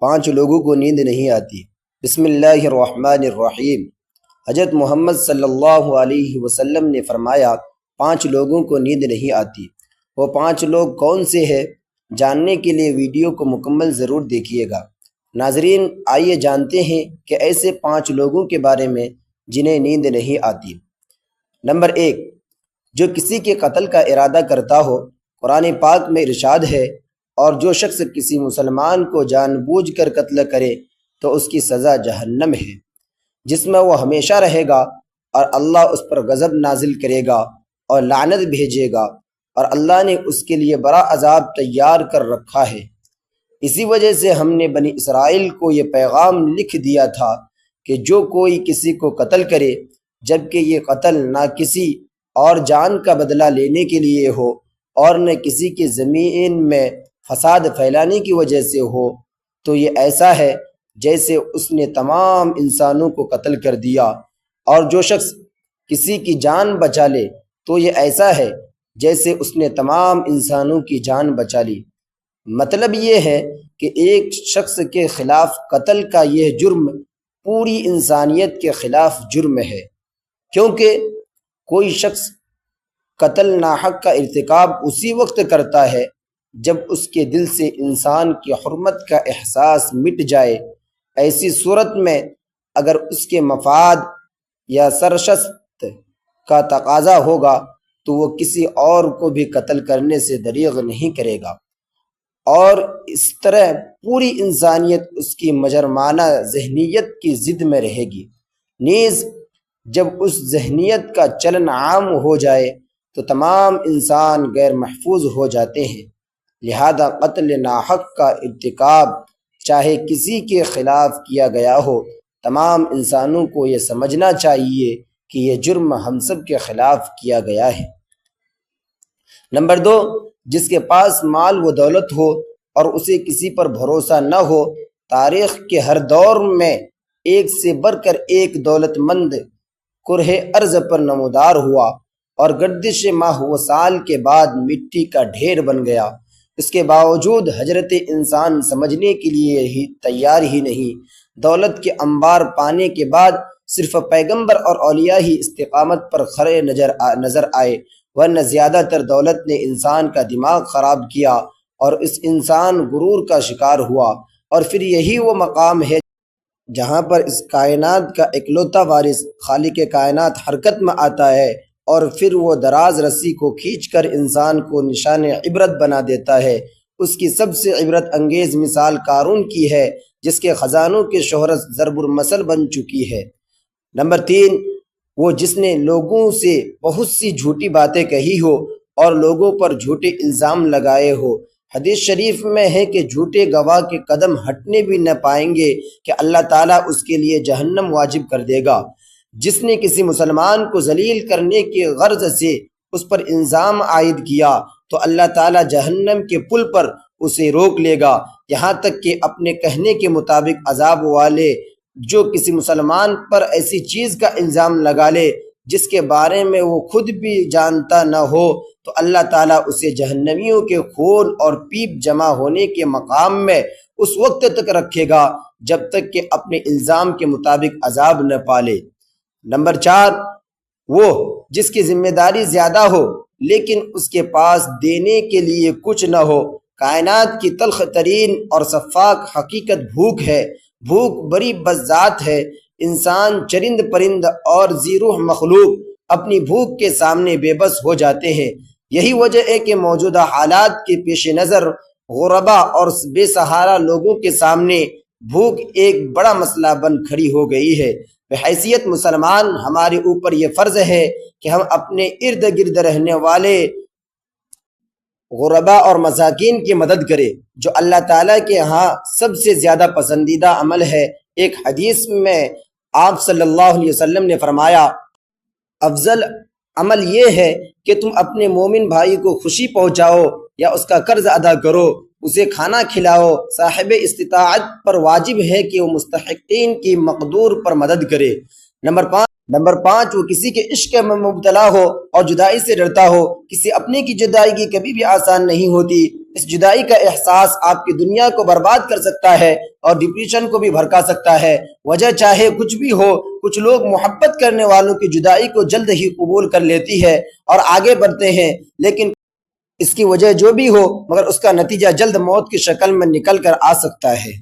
5 لوگوں کو نیند نہیں آتی۔ بسم اللہ الرحمن الرحیم۔ حضرت محمد صلی اللہ علیہ وسلم نے فرمایا 5 لوگوں کو نیند نہیں آتی۔ وہ 5 لوگ کون سے ہیں؟ جاننے کے لیے ویڈیو کو مکمل ضرور دیکھیے گا۔ ناظرین، آئیے جانتے ہیں کہ ایسے 5 لوگوں کے بارے میں جنہیں نیند نہیں آتی۔ نمبر 1، جو کسی کے قتل کا ارادہ کرتا ہو۔ قرآن پاک میں ارشاد ہے، اور جو شخص کسی مسلمان کو جان بوجھ کر قتل کرے تو اس کی سزا جہنم ہے، جس میں وہ ہمیشہ رہے گا، اور اللہ اس پر غضب نازل کرے گا اور لعنت بھیجے گا، اور اللہ نے اس کے لیے بڑا عذاب تیار کر رکھا ہے۔ اسی وجہ سے ہم نے بنی اسرائیل کو یہ پیغام لکھ دیا تھا کہ جو کوئی کسی کو قتل کرے، جبکہ یہ قتل نہ کسی اور جان کا بدلہ لینے کے لیے ہو اور نہ کسی کی زمین میں فساد پھیلانے کی وجہ سے ہو، تو یہ ایسا ہے جیسے اس نے تمام انسانوں کو قتل کر دیا، اور جو شخص کسی کی جان بچا لے تو یہ ایسا ہے جیسے اس نے تمام انسانوں کی جان بچا لی۔ مطلب یہ ہے کہ ایک شخص کے خلاف قتل کا یہ جرم پوری انسانیت کے خلاف جرم ہے، کیونکہ کوئی شخص قتل ناحق کا ارتکاب اسی وقت کرتا ہے جب اس کے دل سے انسان کی حرمت کا احساس مٹ جائے۔ ایسی صورت میں اگر اس کے مفاد یا سرشست کا تقاضا ہوگا تو وہ کسی اور کو بھی قتل کرنے سے دریغ نہیں کرے گا، اور اس طرح پوری انسانیت اس کی مجرمانہ ذہنیت کی ضد میں رہے گی۔ نیز جب اس ذہنیت کا چلن عام ہو جائے تو تمام انسان غیر محفوظ ہو جاتے ہیں۔ لہذا قتل ناحق کا ارتکاب چاہے کسی کے خلاف کیا گیا ہو، تمام انسانوں کو یہ سمجھنا چاہیے کہ یہ جرم ہم سب کے خلاف کیا گیا ہے۔ نمبر 2، جس کے پاس مال و دولت ہو اور اسے کسی پر بھروسہ نہ ہو۔ تاریخ کے ہر دور میں ایک سے بڑھ کر ایک دولت مند کرہ ارض پر نمودار ہوا، اور گردش ماہ و سال کے بعد مٹی کا ڈھیر بن گیا۔ اس کے باوجود حضرت انسان سمجھنے کے لیے ہی تیار ہی نہیں۔ دولت کے انبار پانے کے بعد صرف پیغمبر اور اولیاء ہی استقامت پر کھڑے نظر آئے، ورنہ زیادہ تر دولت نے انسان کا دماغ خراب کیا اور اس انسان غرور کا شکار ہوا۔ اور پھر یہی وہ مقام ہے جہاں پر اس کائنات کا اکلوتا وارث خالق کائنات حرکت میں آتا ہے، اور پھر وہ دراز رسی کو کھینچ کر انسان کو نشان عبرت بنا دیتا ہے۔ اس کی سب سے عبرت انگیز مثال قارون کی ہے، جس کے خزانوں کی شہرت ضرب المثل بن چکی ہے۔ نمبر 3، وہ جس نے لوگوں سے بہت سی جھوٹی باتیں کہی ہو اور لوگوں پر جھوٹے الزام لگائے ہو۔ حدیث شریف میں ہے کہ جھوٹے گواہ کے قدم ہٹنے بھی نہ پائیں گے کہ اللہ تعالیٰ اس کے لیے جہنم واجب کر دے گا۔ جس نے کسی مسلمان کو ذلیل کرنے کی غرض سے اس پر الزام عائد کیا تو اللہ تعالیٰ جہنم کے پل پر اسے روک لے گا، یہاں تک کہ اپنے کہنے کے مطابق عذاب والے جو کسی مسلمان پر ایسی چیز کا الزام لگا لے جس کے بارے میں وہ خود بھی جانتا نہ ہو، تو اللہ تعالیٰ اسے جہنمیوں کے خون اور پیپ جمع ہونے کے مقام میں اس وقت تک رکھے گا جب تک کہ اپنے الزام کے مطابق عذاب نہ پالے۔ نمبر 4، وہ جس کی ذمہ داری زیادہ ہو لیکن اس کے پاس دینے کے لیے کچھ نہ ہو۔ کائنات کی تلخ ترین اور شفاق حقیقت بھوک ہے۔ بھوک بڑی بذات ہے۔ انسان، چرند پرند اور ذی روح مخلوق اپنی بھوک کے سامنے بے بس ہو جاتے ہیں۔ یہی وجہ ہے کہ موجودہ حالات کے پیش نظر غربا اور بے سہارا لوگوں کے سامنے بھوک ایک بڑا مسئلہ بن کھڑی ہو گئی ہے۔ بحیثیت مسلمان ہمارے اوپر یہ فرض ہے کہ ہم اپنے ارد گرد رہنے والے غربا اور مساکین کی مدد کریں، جو اللہ تعالیٰ کے ہاں سب سے زیادہ پسندیدہ عمل ہے۔ ایک حدیث میں آپ صلی اللہ علیہ وسلم نے فرمایا، افضل عمل یہ ہے کہ تم اپنے مومن بھائی کو خوشی پہنچاؤ یا اس کا قرض ادا کرو، اسے کھانا کھلاؤ۔ صاحب استطاعت پر واجب ہے کہ وہ مستحقین کی مقدور پر مدد کرے۔ نمبر 5، وہ کسی کے عشق میں مبتلا ہو اور جدائی سے ڈرتا ہو۔ کسی اپنے کی جدائی کبھی بھی آسان نہیں ہوتی، اس جدائی کا احساس آپ کی دنیا کو برباد کر سکتا ہے اور ڈپریشن کو بھی بھڑکا سکتا ہے۔ وجہ چاہے کچھ بھی ہو، کچھ لوگ محبت کرنے والوں کی جدائی کو جلد ہی قبول کر لیتی ہے اور آگے بڑھتے ہیں، لیکن اس کی وجہ جو بھی ہو مگر اس کا نتیجہ جلد موت کی شکل میں نکل کر آ سکتا ہے۔